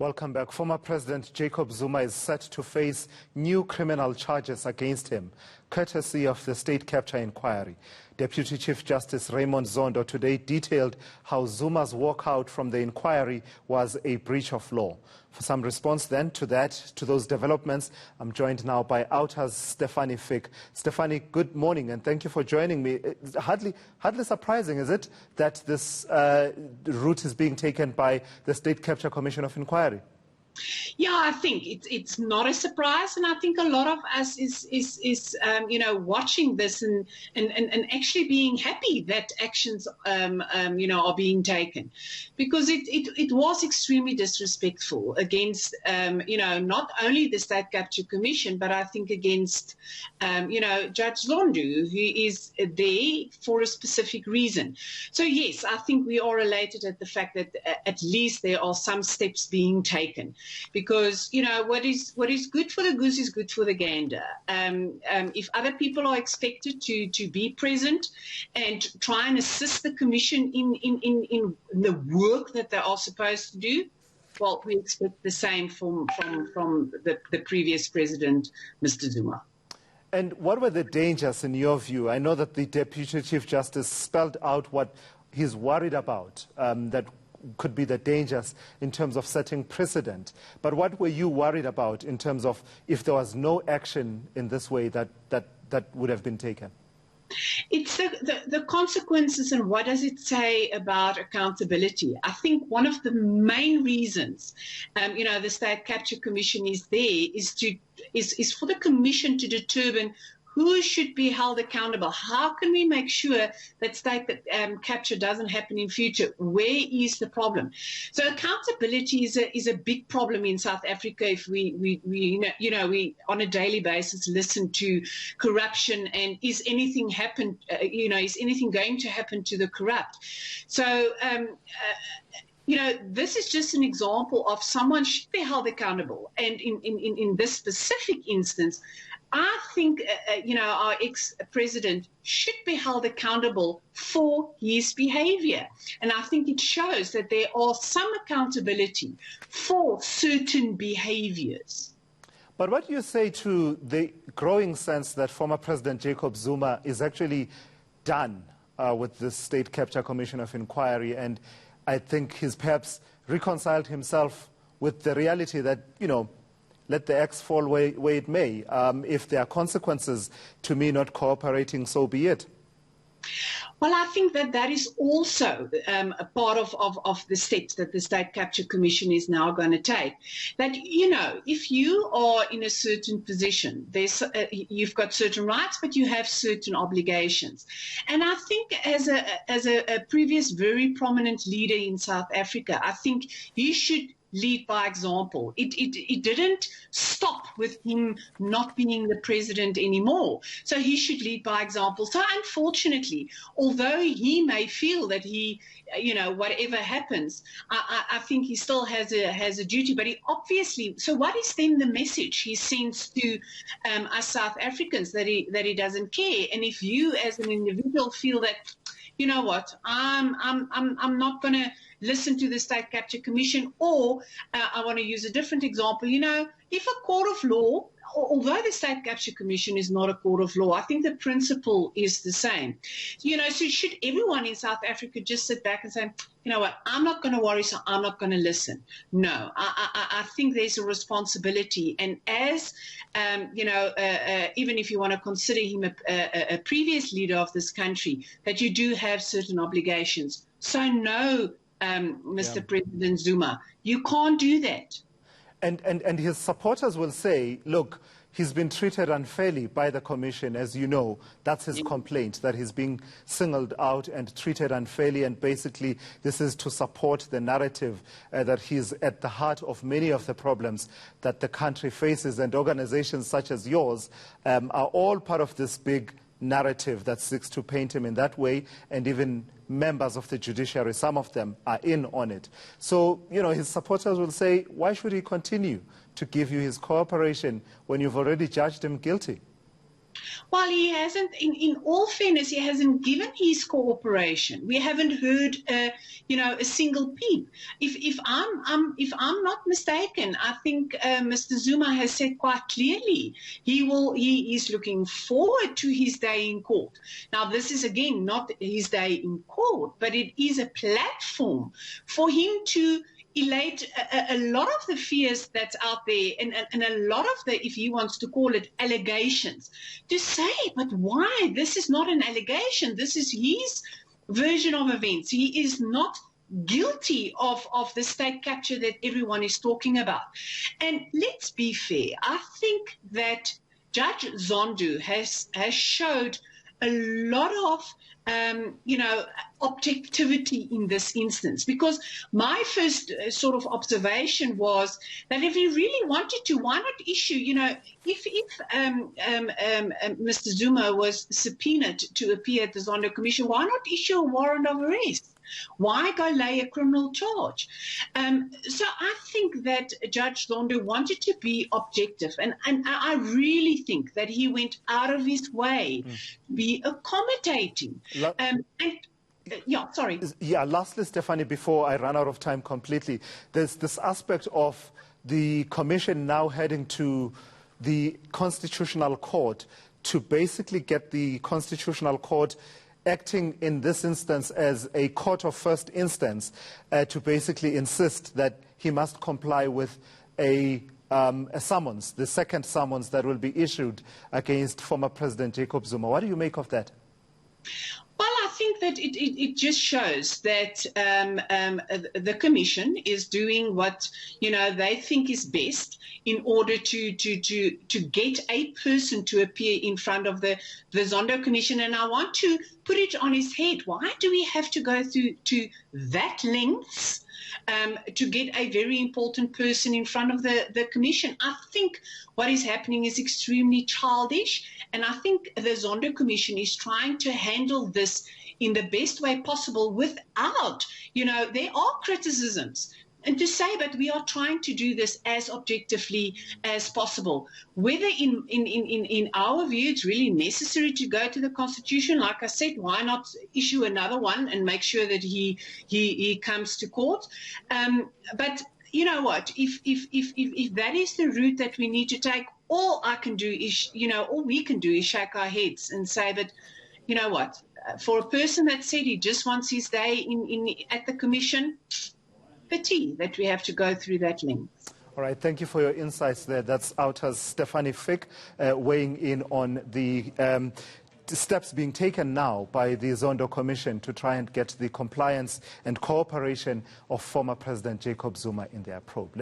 Welcome back. Former President Jacob Zuma is set to face new criminal charges against him, courtesy of the state capture inquiry. Deputy Chief Justice Raymond Zondo today detailed how Zuma's walkout from the inquiry was a breach of law. For some response then to those developments, I'm joined now by OUTA's Stefanie Fick. Stefanie, good morning and thank you for joining me. It's hardly surprising, is it, that this route is being taken by the State Capture Commission of Inquiry? Yeah, I think it's not a surprise, and I think a lot of us is watching this and actually being happy that actions are being taken, because it was extremely disrespectful against not only the State Capture Commission, but I think against Judge Zondo, who is there for a specific reason. So yes, I think we are elated at the fact that at least there are some steps being taken. Because, what is good for the goose is good for the gander. If other people are expected to be present and try and assist the Commission in the work that they are supposed to do, well, we expect the same from the previous president, Mr. Zuma. And what were the dangers in your view? I know that the Deputy Chief Justice spelled out what he's worried about, that could be the dangers in terms of setting precedent. But what were you worried about in terms of if there was no action in this way that would have been taken? It's the consequences, and what does it say about accountability? I think one of the main reasons, the State Capture Commission is there is for the Commission to determine who should be held accountable. How can we make sure that state capture doesn't happen in future? Where is the problem? So accountability is a big problem in South Africa. If we on a daily basis listen to corruption, and is anything is anything going to happen to the corrupt? So. This is just an example of someone should be held accountable. And in this specific instance, I think, our ex-president should be held accountable for his behavior. And I think it shows that there are some accountability for certain behaviors. But what do you say to the growing sense that former President Jacob Zuma is actually done with the State Capture Commission of Inquiry, and I think he's perhaps reconciled himself with the reality that, let the axe fall where it may. If there are consequences to me not cooperating, so be it. Well, I think that is also a part of the steps that the State Capture Commission is now going to take. That, if you are in a certain position, you've got certain rights, but you have certain obligations. And I think as a previous very prominent leader in South Africa, I think he should lead by example. It didn't stop with him not being the president anymore. So he should lead by example. So unfortunately, although he may feel that he, whatever happens, I think he still has a duty. But he obviously, so what is then the message he sends to us South Africans, that he doesn't care? And if you as an individual feel that, you know what, I'm not going to listen to the State Capture Commission, or I want to use a different example, if a court of law, although the State Capture Commission is not a court of law, I think the principle is the same. So should everyone in South Africa just sit back and say, you know what, I'm not going to worry, so I'm not going to listen? No, I think there's a responsibility. And as, even if you want to consider him a previous leader of this country, that you do have certain obligations. So no, Mr. President Zuma, you can't do that. And his supporters will say, look, he's been treated unfairly by the Commission, as you know. That's his complaint, that he's being singled out and treated unfairly. And basically, this is to support the narrative that he's at the heart of many of the problems that the country faces. And organizations such as yours are all part of this big narrative that seeks to paint him in that way, and even members of the judiciary, some of them are in on it. So, his supporters will say, why should he continue to give you his cooperation when you've already judged him guilty? Well, he hasn't, in all fairness, he hasn't given his cooperation. We haven't heard, a single peep. If I'm not mistaken, I think Mr. Zuma has said quite clearly he is looking forward to his day in court. Now, this is again not his day in court, but it is a platform for him to elate a lot of the fears that's out there and a lot of the, if he wants to call it, allegations, to say, but why? This is not an allegation. This is his version of events. He is not guilty of the state capture that everyone is talking about. And let's be fair. I think that Judge Zondo has showed a lot of objectivity in this instance, because my first sort of observation was that if he really wanted to, why not issue, if Mr. Zuma was subpoenaed to appear at the Zondo Commission, why not issue a warrant of arrest? Why go lay a criminal charge? So I think that Judge Zondo wanted to be objective, and I really think that he went out of his way to be accommodating. Lastly, Stefanie, before I run out of time completely, there's this aspect of the commission now heading to the Constitutional Court to basically get the Constitutional Court acting in this instance as a court of first instance to basically insist that he must comply with a summons, the second summons that will be issued against former President Jacob Zuma. What do you make of that? Well, I think that it just shows that the Commission is doing what they think is best in order to get a person to appear in front of the Zondo Commission. And I want to put it on his head. Why do we have to go through to that lengths to get a very important person in front of the Commission? I think what is happening is extremely childish, and I think the Zondo Commission is trying to handle this in the best way possible without, there are criticisms. And to say, but we are trying to do this as objectively as possible. Whether in our view it's really necessary to go to the Constitution, like I said, why not issue another one and make sure that he comes to court? But you know what? If that is the route that we need to take, all I can do is, all we can do is shake our heads and say, but you know what? For a person that said he just wants his day at the Commission, pity that we have to go through that length. All right, thank you for your insights there. That's OUTA's Stefanie Fick weighing in on the steps being taken now by the Zondo Commission to try and get the compliance and cooperation of former President Jacob Zuma in their probe.